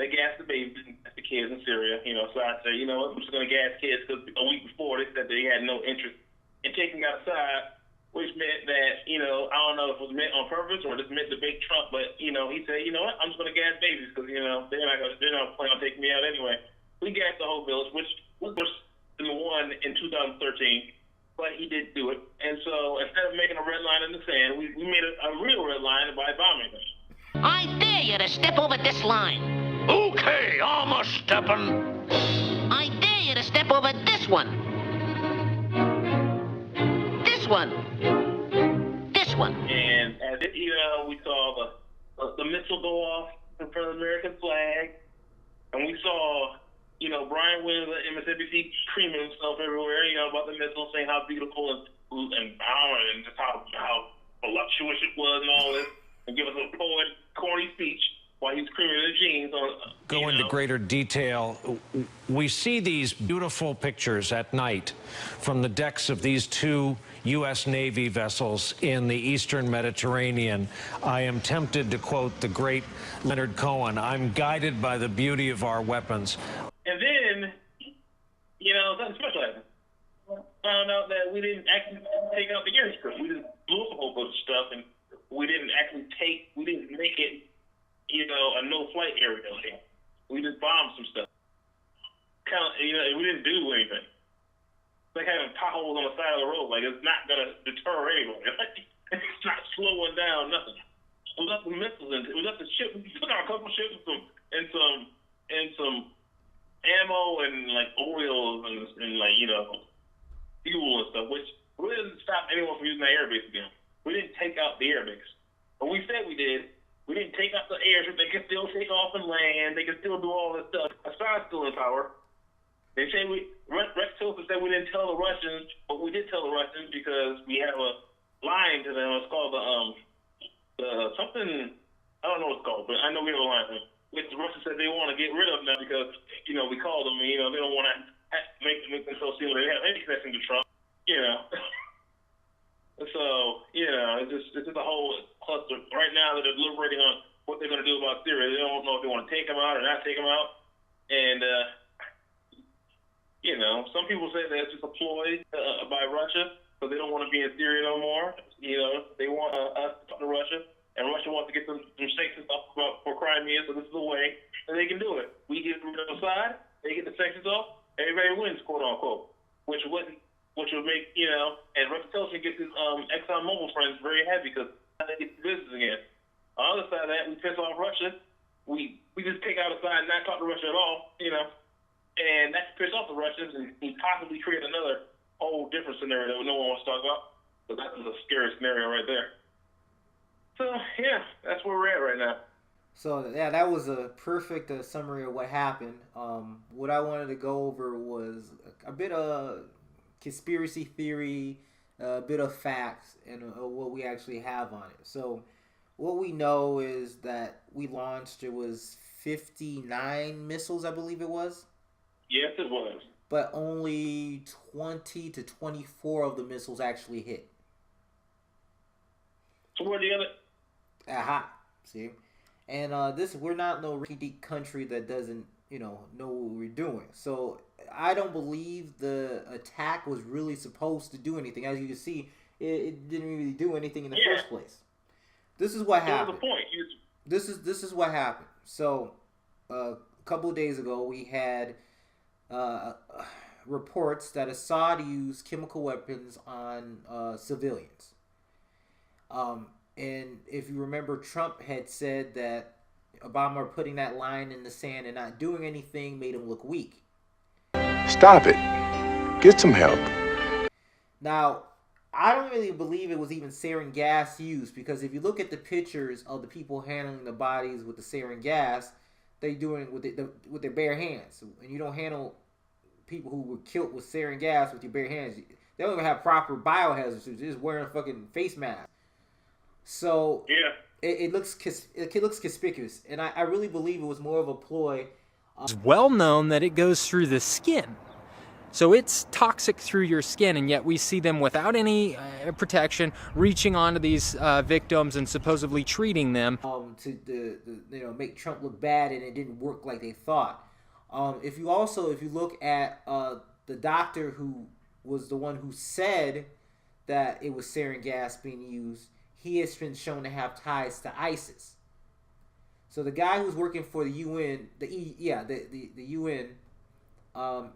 they gassed the babies, the kids in Syria. So I said, you know what, I'm just gonna gas kids because a week before they said they had no interest in taking outside, which meant that I don't know if it was meant on purpose or just meant to bait Trump, but he said, you know what, I'm just gonna gas babies because they're not planning on taking me out anyway. We gassed the whole village, which was the one in 2013. But he did do it. And so instead of making a red line in the sand, we made a real red line by bombing them. I dare you to step over this line. Okay, I'm a steppin'. I dare you to step over this one. This one. This one. And as we saw the missile go off in front of the American flag. And we saw, Brian Williams at MSNBC creaming himself everywhere, about the missile, saying how beautiful and just how voluptuous it was and all this, and give us a corny speech while he's creaming his jeans on. Go into greater detail. We see these beautiful pictures at night from the decks of these two U.S. Navy vessels in the eastern Mediterranean. I am tempted to quote the great Leonard Cohen, "I'm guided by the beauty of our weapons." And then, something special happened. Found out that we didn't actually take out the airstrip. We just blew up a whole bunch of stuff, and we didn't make it, a no-flight area. We just bombed some stuff. We didn't do anything. It's like having potholes on the side of the road. Like, it's not going to deter anybody. It's not slowing down, nothing. It was up the missiles, and it was up the ship. We took out a couple ships and some ammo and, oil and fuel and stuff, which really doesn't stop anyone from using that airbase again. We didn't take out the airbase. But we said we did. We didn't take out the airship. They can still take off and land. They can still do all this stuff. Assad's still in power. They say Rex Tillerson said we didn't tell the Russians, but we did tell the Russians because we have a line to them. It's called the something, I don't know what it's called, but I know we have a line to them, which the Russians said they want to get rid of now because, we called them and, they don't want to make themselves seem like they have any connection to Trump, So, it's just a whole cluster. Right now they're deliberating on what they're going to do about Syria. They don't know if they want to take them out or not take them out. And, some people say that it's just a ploy by Russia because they don't want to be in Syria no more. They want us to talk to Russia, and Russia wants to get some sanctions off for Crimea, so this is the way that they can do it. We get rid of the side, they get the sanctions off, everybody wins, quote unquote, which would make, and Rex Tillerson gets his ExxonMobil friends very happy because they get the business again. On the other side of that, we piss off Russia. We just take out a side and not talk to Russia at all, and that piss off the Russians and possibly create another whole different scenario that no one wants to talk about. So that was a scary scenario right there. So, yeah, that's where we're at right now. So, yeah, that was a perfect summary of what happened. What I wanted to go over was a bit of conspiracy theory, a bit of facts, and what we actually have on it. So, what we know is that we launched, it was 59 missiles, I believe it was. Yes, it was. But only 20 to 24 of the missiles actually hit. So where the other? Aha. See? And we're not no rinky-dink country that doesn't, know what we're doing. So I don't believe the attack was really supposed to do anything. As you can see, it didn't really do anything in the first place. This is what happened. The point. This is what happened. So a couple of days ago, we had reports that Assad used chemical weapons on civilians. And if you remember, Trump had said that Obama putting that line in the sand and not doing anything made him look weak. Stop it. Get some help. Now, I don't really believe it was even sarin gas used, because if you look at the pictures of the people handling the bodies with the sarin gas, they doing it with their bare hands. And you don't handle people who were killed with sarin gas with your bare hands. They don't even have proper biohazard suits. They're just wearing a fucking face mask. So yeah, it looks conspicuous, and I really believe it was more of a ploy. It's well known that it goes through the skin. So it's toxic through your skin, and yet we see them without any protection reaching onto these victims and supposedly treating them. To make Trump look bad, and it didn't work like they thought. If you look at the doctor who was the one who said that it was sarin gas being used, he has been shown to have ties to ISIS. So the guy who's working for the UN, the UN, and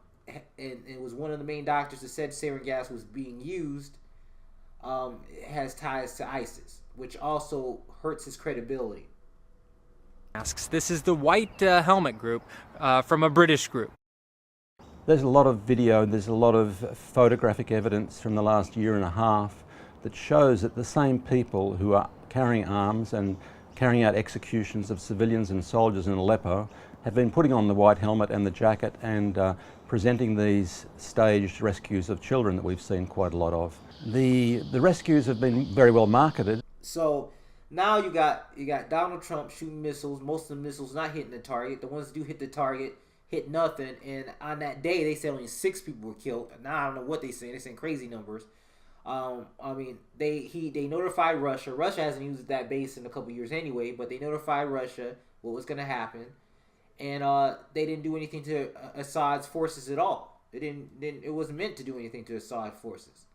it was one of the main doctors that said sarin gas was being used, has ties to ISIS, which also hurts his credibility. This is the White Helmet group from a British group. There's a lot of video, there's a lot of photographic evidence from the last year and a half that shows that the same people who are carrying arms and carrying out executions of civilians and soldiers in Aleppo have been putting on the white helmet and the jacket and presenting these staged rescues of children that we've seen quite a lot of. The rescues have been very well marketed. So now you got Donald Trump shooting missiles, most of the missiles not hitting the target. The ones that do hit the target hit nothing, and on that day they said only 6 people were killed. Now I don't know what they're saying crazy numbers. They notified Russia. Russia hasn't used that base in a couple years anyway, but they notified Russia what was going to happen, and they didn't do anything to Assad's forces at all. It wasn't meant to do anything to Assad's forces.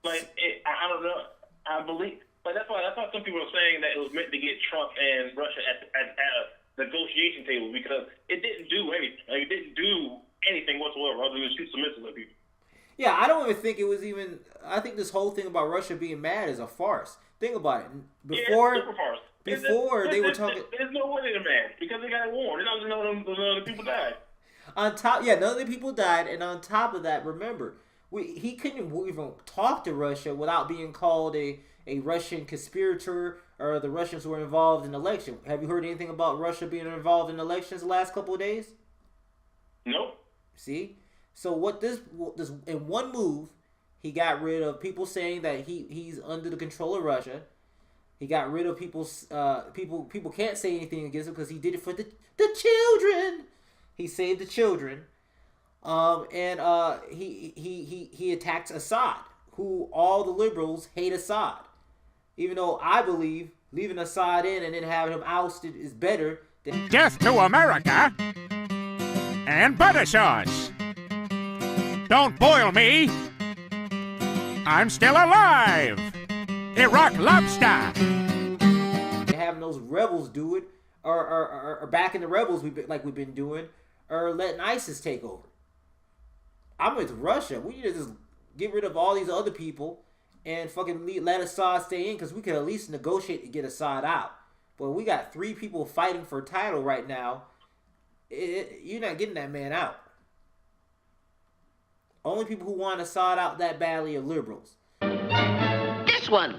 But I don't know. I believe, but that's why some people are saying that it was meant to get Trump and Russia at a negotiation table, because it didn't do anything. It didn't do anything whatsoever other than shoot some missiles at people. Yeah, I don't even think it was even. I think this whole thing about Russia being mad is a farce. Think about it. Before, it's super farce. They were talking. There's no way they're mad because they got warned. They don't know the people died. On top, none of the people died, and on top of that, remember, he couldn't even talk to Russia without being called a Russian conspirator, or the Russians were involved in the election. Have you heard anything about Russia being involved in elections the last couple of days? Nope. See? So what this in one move, he got rid of people saying that he's under the control of Russia. He got rid of people's people can't say anything against him because he did it for the children. He saved the children. He attacked Assad, who all the liberals hate Assad. Even though I believe leaving Assad in and then having him ousted is better than Death to America and butter sauce. Don't boil me. I'm still alive. Iraq lobster. having those rebels do it, or backing the rebels like we've been doing, or letting ISIS take over. I'm with Russia. We need to just get rid of all these other people and fucking let Assad stay in, because we could at least negotiate to get Assad out. But we got 3 people fighting for a title right now. You're not getting that man out. Only people who want Assad out that badly are liberals. This one.